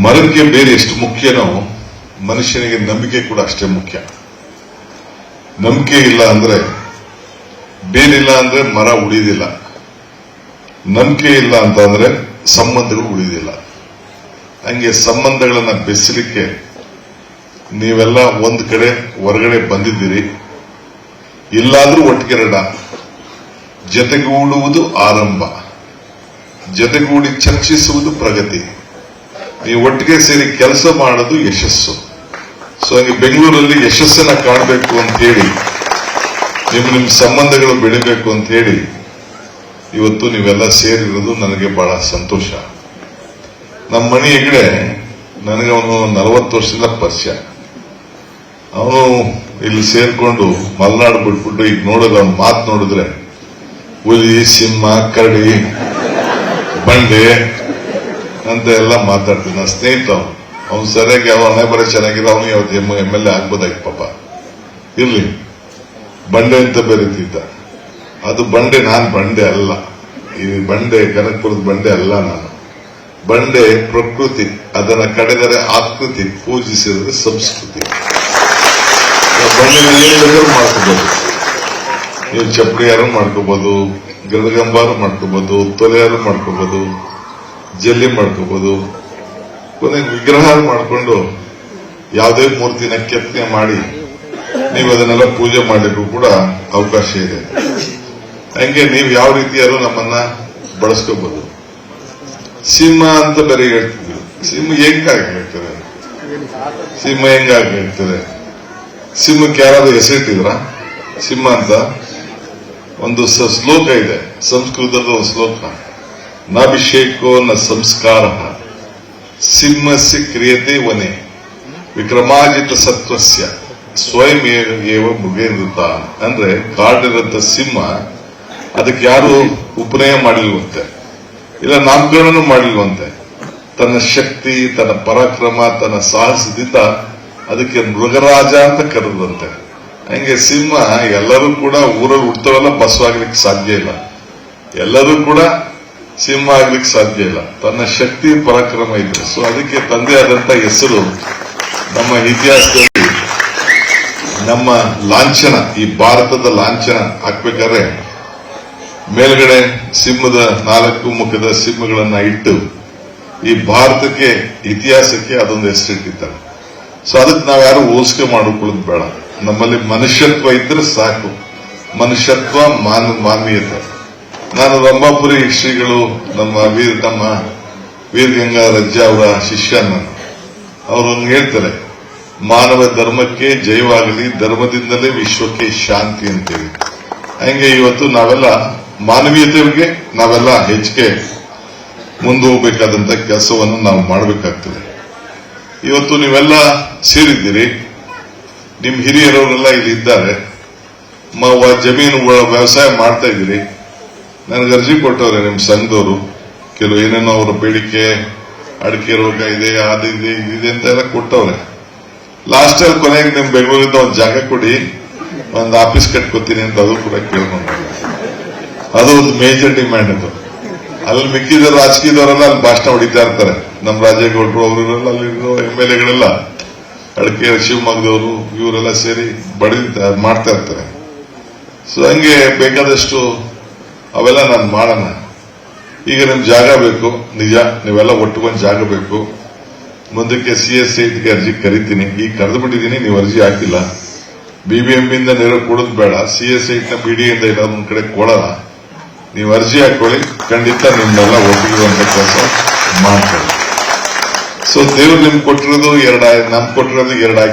ಮರಕ್ಕೆ ಬೇರೆ ಎಷ್ಟು ಮುಖ್ಯನೋ ಮನುಷ್ಯನಿಗೆ ನಂಬಿಕೆ ಕೂಡ ಅಷ್ಟೇ ಮುಖ್ಯ. ನಂಬಿಕೆ ಇಲ್ಲ ಅಂದ್ರೆ, ಬೇರಿಲ್ಲ ಅಂದ್ರೆ ಮರ ಉಳಿದಿಲ್ಲ. ನಂಬಿಕೆ ಇಲ್ಲ ಅಂತಂದ್ರೆ ಸಂಬಂಧಗಳು ಉಳಿದಿಲ್ಲ. ಹಂಗೆ ಸಂಬಂಧಗಳನ್ನ ಬೆಸಲಿಕ್ಕೆ ನೀವೆಲ್ಲ ಒಂದ್ ಕಡೆ ಹೊರಗಡೆ ಬಂದಿದ್ದೀರಿ. ಇಲ್ಲಾದ್ರೂ ಒಟ್ಟಿಗೆರಡ ಜೊತೆಗೂಡುವುದು ಆರಂಭ, ಜೊತೆಗೂಡಿ ಚರ್ಚಿಸುವುದು ಪ್ರಗತಿ. ನೀವು ಒಟ್ಟಿಗೆ ಸೇರಿ ಕೆಲಸ ಮಾಡೋದು ಯಶಸ್ಸು. ಸೊ ಹಾಗೆ ಬೆಂಗಳೂರಲ್ಲಿ ಯಶಸ್ಸನ್ನ ಕಾಣಬೇಕು ಅಂತ ಹೇಳಿ, ನಿಮ್ಮ ಸಂಬಂಧಗಳು ಬೆಳಿಬೇಕು ಅಂತ ಹೇಳಿ ಇವತ್ತು ನೀವೆಲ್ಲ ಸೇರಿರೋದು ನನಗೆ ಬಹಳ ಸಂತೋಷ. ನಮ್ಮ ಮಣಿ ಹೆಗಡೆ ನನಗೆ ಅವನು 40 ವರ್ಷದಿಂದ ಪರಿಚಯ. ಅವನು ಇಲ್ಲಿ ಸೇರ್ಕೊಂಡು ಮಲೆನಾಡು ಬಿಟ್ಬಿಟ್ಟು ಈಗ ನೋಡಿದ್ರೆ ಅವ್ನ ಮಾತು ನೋಡಿದ್ರೆ ಹುಲಿ, ಸಿಂಹ, ಕರಡಿ, ಬಂಡೆ ಅಂತ ಎಲ್ಲ ಮಾತಾಡ್ತೀನಿ. ನನ್ನ ಸ್ನೇಹಿತ ಅವ್ನು ಸರಿಯಾಗಿ ಅವನ ಹಣೆ ಬರ ಚೆನ್ನಾಗಿರೋ ಅವನು ಯಾವತ್ತು MLA ಆಗ್ಬೋದಾಗಿ ಪಾಪ. ಇರ್ಲಿ, ಬಂಡೆ ಅಂತ ಬೆರೀತಿದ್ದ. ಅದು ಬಂಡೆ, ನಾನು ಬಂಡೆ ಅಲ್ಲ. ಈ ಬಂಡೆ ಕನಕಪುರದ ಬಂಡೆ ಅಲ್ಲ ನಾನು. ಬಂಡೆ ಪ್ರಕೃತಿ, ಅದನ್ನ ಕಡೆದರೆ ಆಕೃತಿ, ಪೂಜಿಸಿದರೆ ಸಂಸ್ಕೃತಿ. ಬಂಡೆನ ಏನು ಬೇಕಾದ್ರೂ ಮಾಡ್ಕೋಬಹುದು. ನೀವು ಚಪ್ಪಡಿಯಾರು ಮಾಡ್ಕೋಬಹುದು, ಗರಗಂಬಾರು ಮಾಡ್ಕೋಬಹುದು, ತೊಲೆಯಾರು ಮಾಡ್ಕೋಬಹುದು, ಜಲ್ಲಿ ಮಾಡ್ಕೋಬಹುದು, ಕೊನೆಗೆ ವಿಗ್ರಹ ಮಾಡಿಕೊಂಡು ಯಾವುದೇ ಮೂರ್ತಿನ ಕೆತ್ತನೆ ಮಾಡಿ ನೀವು ಅದನ್ನೆಲ್ಲ ಪೂಜೆ ಮಾಡಲಿಕ್ಕೂ ಕೂಡ ಅವಕಾಶ ಇದೆ. ಹಂಗೆ ನೀವು ಯಾವ ರೀತಿಯಾರು ನಮ್ಮನ್ನ ಬಳಸ್ಕೋಬಹುದು. ಸಿಂಹ ಅಂತ ಬೇರೆ ಹೇಳ್ತಿದ್ವಿ. ಸಿಂಹ ಹೆಂಗಾಗಿ ಹೇಳ್ತದೆ? ಸಿಂಹ ಹೆಂಗಾಗಿ ಹೇಳ್ತದೆ? ಸಿಂಹಕ್ಕೆ ಯಾರಾದ್ರೂ ಹೆಸರಿಟ್ಟಿದ್ರ? ಸಿಂಹ ಅಂತ ಒಂದು ಶ್ಲೋಕ ಇದೆ, ಸಂಸ್ಕೃತದ ಒಂದು ಶ್ಲೋಕ. ನಾಭಿಷೇಕೋ ನ ಸಂಸ್ಕಾರ ಸಿಂಹಸ್ಯ ಕ್ರಿಯತೆ ವನೆ ವಿಕ್ರಮಾಜಿತ ಸತ್ವಸ್ಯ ಸ್ವಯಂ ಏವ ಮೃಗೇಂದ್ರತ. ಅಂದ್ರೆ ಕಾಡಿರಂತ ಸಿಂಹ, ಅದಕ್ಕೆ ಯಾರು ಉಪನಯ ಮಾಡಿಲ್ವಂತೆ, ಇಲ್ಲ ನಾಮಕರಣ ಮಾಡಿಲ್ವಂತೆ. ತನ್ನ ಶಕ್ತಿ, ತನ್ನ ಪರಾಕ್ರಮ, ತನ್ನ ಸಾಹಸದಿಂದ ಅದಕ್ಕೆ ಮೃಗರಾಜ ಅಂತ ಕರೆದಂತೆ. ಹಂಗೆ ಸಿಂಹ ಎಲ್ಲರೂ ಕೂಡ ಊರಲ್ಲಿ ಹುಟ್ಟವೆಲ್ಲ ಬಸವಾಗ್ಲಿಕ್ಕೆ ಸಾಧ್ಯ ಇಲ್ಲ. ಎಲ್ಲರೂ ಕೂಡ ಸಿಂಹ ಆಗ್ಲಿಕ್ಕೆ ಸಾಧ್ಯ ಇಲ್ಲ. ತನ್ನ ಶಕ್ತಿ ಪರಾಕ್ರಮ ಇದೆ. ಸೊ ಅದಕ್ಕೆ ತಂದೆ ಆದಂತ ಹೆಸರು ನಮ್ಮ ಇತಿಹಾಸದಲ್ಲಿ, ನಮ್ಮ ಲಾಂಛನ, ಈ ಭಾರತದ ಲಾಂಛನ ಹಾಕ್ಬೇಕಾದ್ರೆ ಮೇಲ್ಗಡೆ ಸಿಂಹದ 4 ಮುಖದ ಸಿಂಹಗಳನ್ನ ಇಟ್ಟು ಈ ಭಾರತಕ್ಕೆ, ಇತಿಹಾಸಕ್ಕೆ ಅದೊಂದು ಹೆಸರಿಟ್ಟಿದ್ದಾರೆ. ಸೊ ಅದಕ್ಕೆ ನಾವ್ಯಾರು ಹೋಲಿಕೆ ಮಾಡಿಕೊಳ್ಳೋದು ಬೇಡ. ನಮ್ಮಲ್ಲಿ ಮನುಷ್ಯತ್ವ ಇದ್ರೆ ಸಾಕು. ಮನುಷ್ಯತ್ವ, ಮಾನವೀಯತೆ. ನಾನು ರಂಭಾಪುರಿ ಶ್ರೀಗಳು, ನಮ್ಮ ವೀರಗಂಗಾರಜ್ಜ ಅವರ ಶಿಷ್ಯ. ನಾನು ಅವರನ್ನು ಹೇಳ್ತಾರೆ, ಮಾನವ ಧರ್ಮಕ್ಕೆ ಜಯವಾಗಲಿ, ಧರ್ಮದಿಂದಲೇ ವಿಶ್ವಕ್ಕೆ ಶಾಂತಿ ಅಂತೇಳಿ. ಹಂಗೆ ಇವತ್ತು ನಾವೆಲ್ಲ ಮಾನವೀಯತೆಗೆ ನಾವೆಲ್ಲ ಹೆಚ್ಚಿಗೆ ಮುಂದೆ ಹೋಗ್ಬೇಕಾದಂತ ಕೆಲಸವನ್ನು ನಾವು ಮಾಡಬೇಕಾಗ್ತದೆ. ಇವತ್ತು ನೀವೆಲ್ಲ ಸೇರಿದ್ದೀರಿ, ನಿಮ್ ಹಿರಿಯರವರೆಲ್ಲ ಇಲ್ಲಿ ಇದ್ದಾರೆ, ಜಮೀನು ವ್ಯವಸಾಯ ಮಾಡ್ತಾ ಇದ್ದೀರಿ. ನನಗೆ ಅರ್ಜಿ ಕೊಟ್ಟವ್ರೆ ನಿಮ್ ಸಂಘದವರು, ಕೆಲವು ಏನೇನೋ ಅವರ ಬೇಡಿಕೆ, ಅಡಿಕೆ ರೋಗ ಇದೆ, ಅದಿದೆ, ಇದಿದೆ ಅಂತ ಎಲ್ಲ ಕೊಟ್ಟವ್ರೆ. ಲಾಸ್ಟ್ ಅಲ್ಲಿ ಕೊನೆಗೆ ನಿಮ್ ಬೆಂಗಳೂರಿಂದ ಒಂದು ಜಾಗ ಕೊಡಿ, ಒಂದು ಆಫೀಸ್ ಕಟ್ಕೋತೀನಿ ಅಂತ ಅದು ಕೂಡ ಕೇಳ್ಕೊಂಡು, ಅದು ಒಂದು ಮೇಜರ್ ಡಿಮ್ಯಾಂಡ್. ಅದು ಅಲ್ಲಿ ಮಿಕ್ಕಿದ ರಾಜಕೀಯದವರೆಲ್ಲ ಅಲ್ಲಿ ಭಾಷಣ ಹೊಡಿತಾ ಇರ್ತಾರೆ. ನಮ್ಮ ರಾಜೇಗೌಡರು ಅವರೆಲ್ಲ, ಅಲ್ಲಿರೋ MLAಗಳೆಲ್ಲ, ಅಡಿಕೆ ಶಿವಮೊಗ್ಗದವರು, ಇವರೆಲ್ಲ ಸೇರಿ ಮಾಡ್ತಾ ಇರ್ತಾರೆ. ಸೊ ಹಂಗೆ ಬೇಕಾದಷ್ಟು ಅವೆಲ್ಲ ನಾನು ಮಾಡೋಣ. ಈಗ ನಿಮ್ ಜಾಗ ಬೇಕು, ನಿಜ, ನೀವೆಲ್ಲ ಒಟ್ಟುಗೊಂದು ಜಾಗ ಬೇಕು. ಮುಂದಕ್ಕೆ CS ಗೆ ಅರ್ಜಿ ಕರಿತೀನಿ. ಈಗ ಕರೆದು ಬಿಟ್ಟಿದ್ದೀನಿ, ನೀವು ಅರ್ಜಿ ಹಾಕಿಲ್ಲ. BBMP ನೇರ ಕೊಡೋದು ಬೇಡ, CS ನ BDಯಿಂದ ಏನಾದ್ರು ಒಂದ್ ಕಡೆ ಕೊಡೋಣ. ನೀವು ಅರ್ಜಿ ಹಾಕೊಳ್ಳಿ, ಖಂಡಿತ ನಿಮ್ಮೆಲ್ಲ ಒಟ್ಟಿಗಿರುವಂತ ಕೆಲಸ ಮಾಡ್ಕೊಳ್ಳಿ. ಸೊ ದೇವ್ರು ನಿಮ್ಗೆ ಕೊಟ್ಟಿರೋದು 2, ನಮ್ಗೆ ಕೊಟ್ಟಿರೋದು 2 ಆಗಿದೆ.